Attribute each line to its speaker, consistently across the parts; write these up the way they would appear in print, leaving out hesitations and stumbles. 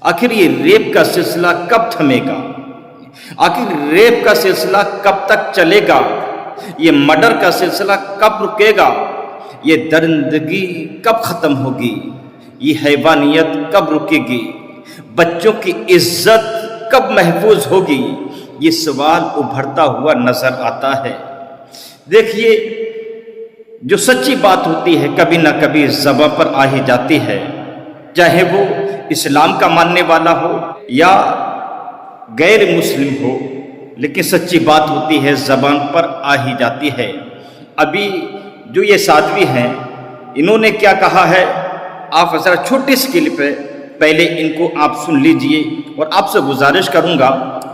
Speaker 1: आखिर ये रेप का सिलसिला कब थमेगा? आखिर रेप का सिलसिला कब तक चलेगा? ये मर्डर का सिलसिला कब रुकेगा? ये दरिंदगी कब ख़त्म होगी? ये हैवानियत कब रुकेगी? बच्चों की इज्जत कब महफूज होगी? ये सवाल उभरता हुआ नजर आता है। देखिए, जो सच्ची बात होती है कभी ना कभी ज़बां पर आ ही जाती है, चाहे वो इस्लाम का मानने वाला हो या गैर मुस्लिम हो, लेकिन सच्ची बात होती है ज़बान पर आ ही जाती है। अभी जो ये साध्वी हैं, इन्होंने क्या कहा है, आप ज़रा छोटी सी क्लिप है, पहले इनको आप सुन लीजिए और आपसे गुजारिश करूंगा,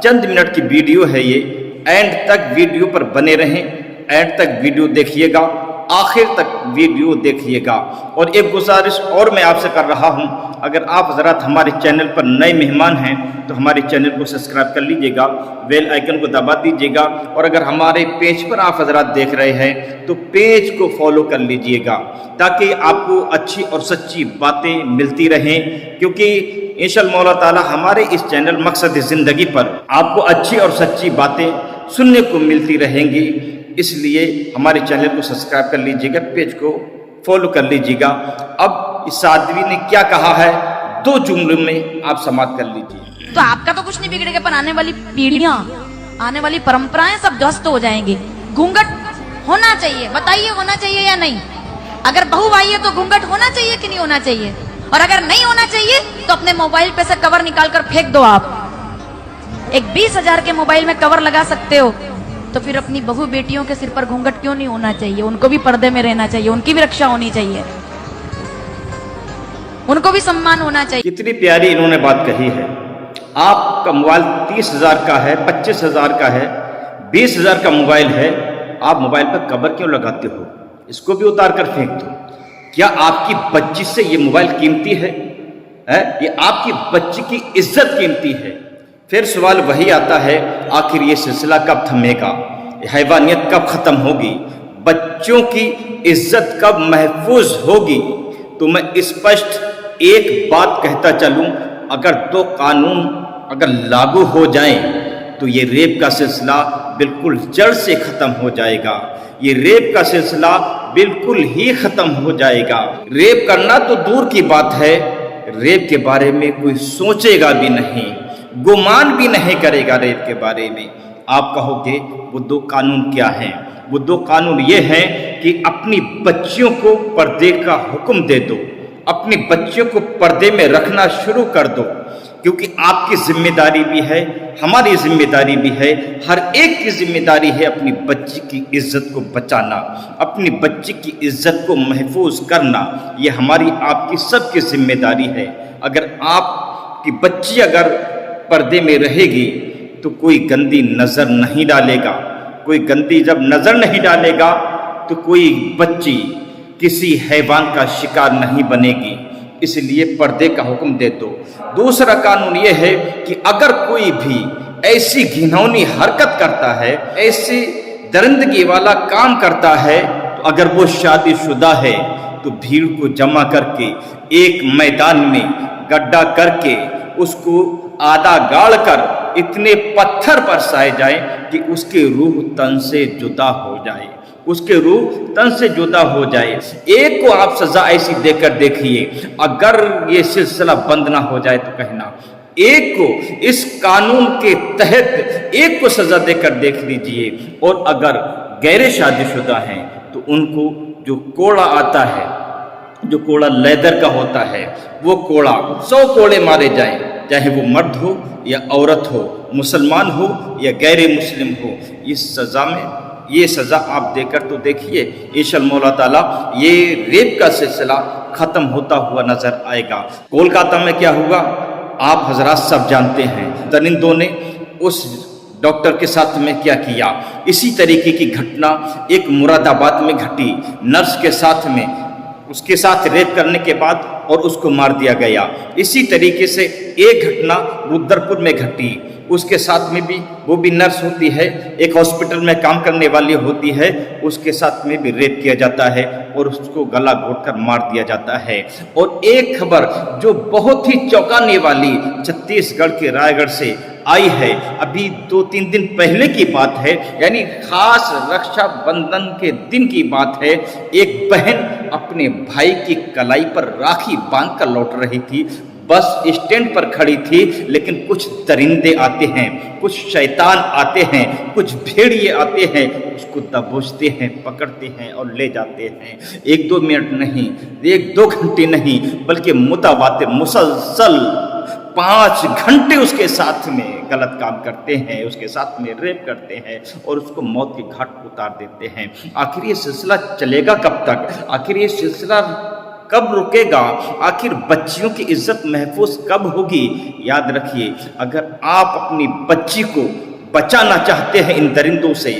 Speaker 1: चंद मिनट की वीडियो है ये, एंड तक वीडियो पर बने रहें, एंड तक वीडियो देखिएगा, आखिर तक वीडियो देखिएगा। और एक गुजारिश और मैं आपसे कर रहा हूं, अगर आप ज़रा हमारे चैनल पर नए मेहमान हैं तो हमारे चैनल को सब्सक्राइब कर लीजिएगा, बेल आइकन को दबा दीजिएगा, और अगर हमारे पेज पर आप हज़रात देख रहे हैं तो पेज को फॉलो कर लीजिएगा, ताकि आपको अच्छी और सच्ची बातें मिलती रहें। क्योंकि इंशाअल्लाह मौला ताला हमारे इस चैनल मकसद ज़िंदगी पर आपको अच्छी और सच्ची बातें सुनने को मिलती रहेंगी, इसलिए हमारे चैनल को सब्सक्राइब कर लीजिएगा, पेज को फॉलो कर लीजिएगा। अब इस साध्वी ने क्या कहा है, दो जुमलों में आप समाप्त कर लीजिए।
Speaker 2: तो आपका तो कुछ नहीं बिगड़ेगा, पर आने वाली पीढ़ियां, आने वाली परंपराएं सब ध्वस्त हो जाएंगी। घूंघट होना चाहिए, बताइए होना चाहिए या नहीं? अगर बहू आई है तो घूंघट होना चाहिए कि नहीं होना चाहिए? और अगर नहीं होना चाहिए तो अपने मोबाइल पे से कवर निकाल कर फेंक दो। आप एक 20,000 के मोबाइल में कवर लगा सकते हो, तो फिर अपनी बहू बेटियों के सिर पर घूंघट क्यों नहीं होना चाहिए? उनको भी पर्दे में रहना चाहिए, उनकी भी रक्षा होनी चाहिए, उनको भी सम्मान होना चाहिए।
Speaker 1: कितनी प्यारी इन्होंने बात कही है। आपका मोबाइल 30,000 का है, 25,000 का है, 20,000 का मोबाइल है, आप मोबाइल पर कवर क्यों लगाते हो? इसको भी उतार कर फेंक दो। क्या आपकी बच्ची से ये मोबाइल कीमती है? ये आपकी बच्ची की इज्जत कीमती है। फिर सवाल वही आता है, आखिर ये सिलसिला कब थमेगा? हैवानियत कब ख़त्म होगी? बच्चों की इज्जत कब महफूज होगी? तो मैं स्पष्ट एक बात कहता चलूं, अगर दो कानून अगर लागू हो जाएं तो ये रेप का सिलसिला बिल्कुल जड़ से ख़त्म हो जाएगा। ये रेप का सिलसिला बिल्कुल ही ख़त्म हो जाएगा। रेप करना तो दूर की बात है, रेप के बारे में कोई सोचेगा भी नहीं, गुमान भी नहीं करेगा रेप के बारे में। आप कहोगे वो दो कानून क्या हैं? वो दो कानून ये हैं कि अपनी बच्चियों को पर्दे का हुक्म दे दो, अपनी बच्चियों को पर्दे में रखना शुरू कर दो, क्योंकि आपकी जिम्मेदारी भी है, हमारी जिम्मेदारी भी है, हर एक की जिम्मेदारी है अपनी बच्ची की इज्जत को बचाना, अपनी बच्ची की इज्जत को महफूज करना। ये हमारी आपकी सबकी जिम्मेदारी है। अगर आपकी बच्ची अगर पर्दे में रहेगी तो कोई गंदी नज़र नहीं डालेगा, कोई गंदी जब नज़र नहीं डालेगा तो कोई बच्ची किसी हैवान का शिकार नहीं बनेगी। इसलिए पर्दे का हुक्म दे दो। दूसरा कानून यह है कि अगर कोई भी ऐसी घिनौनी हरकत करता है, ऐसी दरिंदगी वाला काम करता है, तो अगर वो शादीशुदा है तो भीड़ को जमा करके एक मैदान में गड्ढा करके उसको आधा गाड़ कर इतने पत्थर बरसाए जाए कि उसकी रूह तन से जुदा हो जाए, उसके रूह तन से जुदा हो जाए। एक को आप सजा ऐसी देकर देखिए, अगर ये सिलसिला बंद ना हो जाए तो कहना, एक को इस कानून के तहत एक को सजा देकर देख लीजिए। और अगर गैर शादीशुदा हैं तो उनको जो कोड़ा आता है, जो कोड़ा लेदर का होता है, वो कोड़ा 100 कोड़े मारे जाएं, चाहे वो मर्द हो या औरत हो, मुसलमान हो या गैर मुस्लिम हो। इस सज़ा में ये सज़ा आप देकर तो देखिए, इंशाअल्लाह मौला ताला ये रेप का सिलसिला ख़त्म होता हुआ नज़र आएगा। कोलकाता में क्या हुआ आप हजरात सब जानते हैं, दरिंदों ने उस डॉक्टर के साथ में क्या किया। इसी तरीके की घटना एक मुरादाबाद में घटी, नर्स के साथ में, उसके साथ रेप करने के बाद और उसको मार दिया गया। इसी तरीके से एक घटना रुद्रपुर में घटी, उसके साथ में भी वो भी नर्स होती है, एक हॉस्पिटल में काम करने वाली होती है, उसके साथ में भी रेप किया जाता है और उसको गला घोंटकर मार दिया जाता है। और एक खबर जो बहुत ही चौंकाने वाली छत्तीसगढ़ के रायगढ़ से आई है, अभी 2-3 दिन पहले की बात है, यानी खास रक्षा बंधन के दिन की बात है। एक बहन अपने भाई की कलाई पर राखी बांध कर लौट रही थी, बस स्टैंड पर खड़ी थी, लेकिन कुछ दरिंदे आते हैं, कुछ शैतान आते हैं, कुछ भेड़िए आते हैं, उसको दबोचते हैं, पकड़ते हैं और ले जाते हैं। 1-2 मिनट नहीं, 1-2 घंटे नहीं, बल्कि मुसलसल 5 घंटे उसके साथ में गलत काम करते हैं, उसके साथ में रेप करते हैं और उसको मौत के घाट उतार देते हैं। आखिर ये सिलसिला चलेगा कब तक? आखिर ये सिलसिला कब रुकेगा? आखिर बच्चियों की इज्जत महफूज कब होगी? याद रखिए, अगर आप अपनी बच्ची को बचाना चाहते हैं इन दरिंदों से,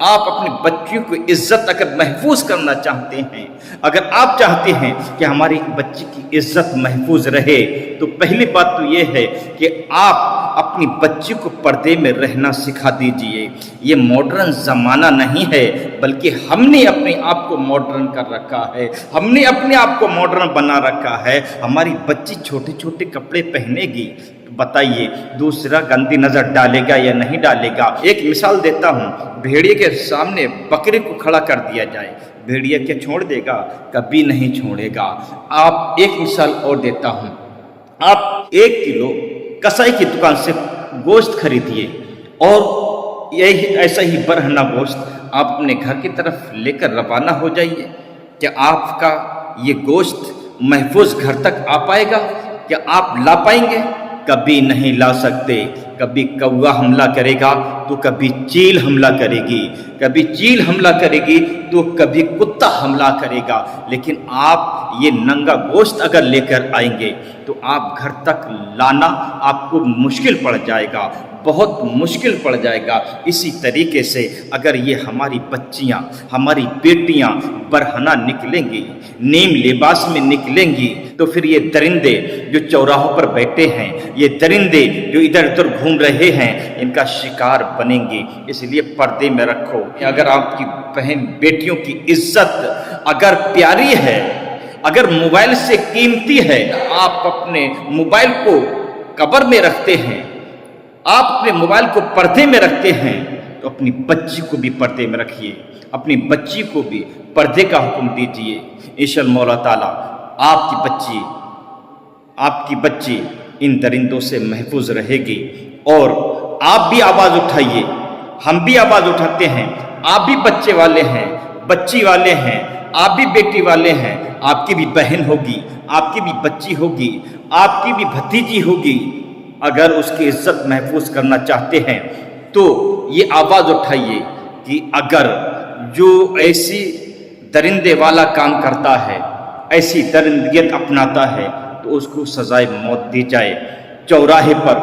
Speaker 1: आप अपनी बच्चियों की इज्जत अगर महफूज करना चाहते हैं, अगर आप चाहते हैं कि हमारी बच्ची की इज्जत महफूज रहे, तो पहली बात तो ये है कि आप अपनी बच्ची को पर्दे में रहना सिखा दीजिए। ये मॉडर्न ज़माना नहीं है, बल्कि हमने अपने आप को मॉडर्न कर रखा है, हमने अपने आप को मॉडर्न बना रखा है। हमारी बच्ची छोटे छोटे कपड़े पहनेगी, बताइए दूसरा गंदी नज़र डालेगा या नहीं डालेगा? एक मिसाल देता हूँ, भेड़िए के सामने बकरे को खड़ा कर दिया जाए, भेड़िया क्या छोड़ देगा? कभी नहीं छोड़ेगा। आप एक मिसाल और देता हूँ, आप 1 किलो कसाई की दुकान से गोश्त खरीदिए और यही ऐसा ही बरहना गोश्त आप अपने घर की तरफ लेकर रवाना हो जाइए। क्या आपका ये गोश्त महफूज घर तक आ पाएगा? क्या आप ला पाएंगे? कभी नहीं ला सकते। कभी कौवा हमला करेगा तो कभी चील हमला करेगी, कभी चील हमला करेगी तो कभी कुत्ता हमला करेगा, लेकिन आप ये नंगा गोश्त अगर लेकर आएंगे तो आप घर तक लाना आपको मुश्किल पड़ जाएगा, बहुत मुश्किल पड़ जाएगा। इसी तरीके से अगर ये हमारी बच्चियां, हमारी बेटियां बरहना निकलेंगी, नीम लिबास में निकलेंगी, तो फिर ये दरिंदे जो चौराहों पर बैठे हैं, ये दरिंदे जो इधर उधर घूम रहे हैं, इनका शिकार बनेंगे। इसलिए पर्दे में रखो। अगर आपकी बहन बेटियों की इज्जत अगर प्यारी है, अगर मोबाइल से कीमती है, आप अपने मोबाइल को कब्र में रखते हैं, आप अपने मोबाइल को पर्दे में रखते हैं, तो अपनी बच्ची को भी पर्दे में रखिए, अपनी बच्ची को भी पर्दे का हुक्म दीजिए। इंशाअल्लाह मौला ताला आपकी बच्ची इन दरिंदों से महफूज रहेगी। और आप भी आवाज़ उठाइए, हम भी आवाज़ उठाते हैं, आप भी बच्चे वाले हैं, बच्ची वाले हैं, आप भी बेटी वाले हैं, आपकी भी बहन होगी, आपकी भी बच्ची होगी, आपकी भी भतीजी होगी। अगर उसकी इज्जत महफूज करना चाहते हैं तो ये आवाज़ उठाइए कि अगर जो ऐसी दरिंदे वाला काम करता है, ऐसी दरिंदगियत अपनाता है, तो उसको सजाए मौत दी जाए। चौराहे पर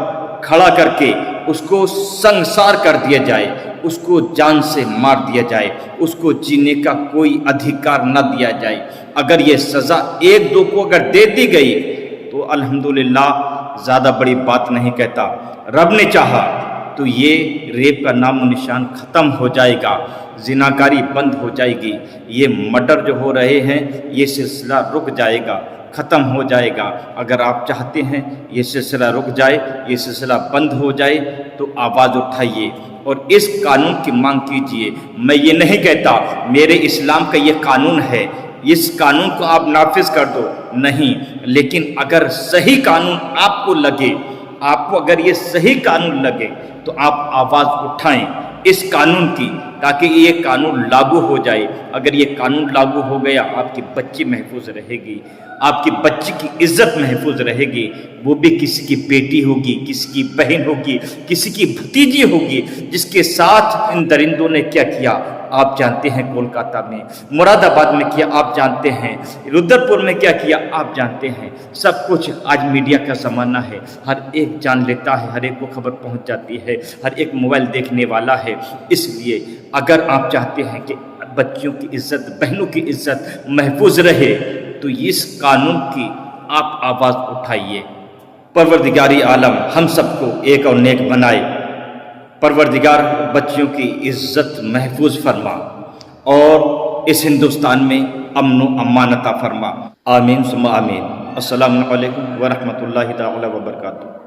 Speaker 1: खड़ा करके उसको संसार कर दिया जाए, उसको जान से मार दिया जाए, उसको जीने का कोई अधिकार न दिया जाए। अगर ये सज़ा 1-2 को अगर दे दी गई तो अल्हम्दुलिल्लाह, ज़्यादा बड़ी बात नहीं कहता। रब ने चाहा तो ये रेप का नामो निशान ख़त्म हो जाएगा, जिनाकारी बंद हो जाएगी, ये मर्डर जो हो रहे हैं ये सिलसिला रुक जाएगा, ख़त्म हो जाएगा। अगर आप चाहते हैं ये सिलसिला रुक जाए, ये सिलसिला बंद हो जाए, तो आवाज़ उठाइए और इस कानून की मांग कीजिए। मैं ये नहीं कहता मेरे इस्लाम का ये कानून है, इस कानून को आप नाफिज कर दो, नहीं, लेकिन अगर सही कानून आपको लगे, आपको अगर ये सही कानून लगे, तो आप आवाज़ उठाएं इस कानून की, ताकि ये कानून लागू हो जाए। अगर ये कानून लागू हो गया, आपकी बच्ची महफूज रहेगी, आपकी बच्ची की इज्जत महफूज रहेगी, वो भी किसी की बेटी होगी, किसी की बहन होगी, किसी की भतीजी होगी। जिसके साथ इन दरिंदों ने क्या किया आप जानते हैं, कोलकाता में, मुरादाबाद में किया आप जानते हैं, रुद्रपुर में क्या किया आप जानते हैं। सब कुछ आज मीडिया का ज़माना है, हर एक जान लेता है, हर एक को खबर पहुंच जाती है, हर एक मोबाइल देखने वाला है। इसलिए अगर आप चाहते हैं कि बच्चियों की इज्जत, बहनों की इज्जत महफूज रहे, तो इस कानून की آپ آواز اٹھائیے۔ پروردگاری عالم ہم سب کو ایک اور نیک بنائے۔ پروردگار بچیوں کی عزت محفوظ فرما اور اس ہندوستان میں امن و امان عطا فرما۔ آمین ثم آمین۔ السلام علیکم ورحمۃ اللہ تعالی وبرکاتہ۔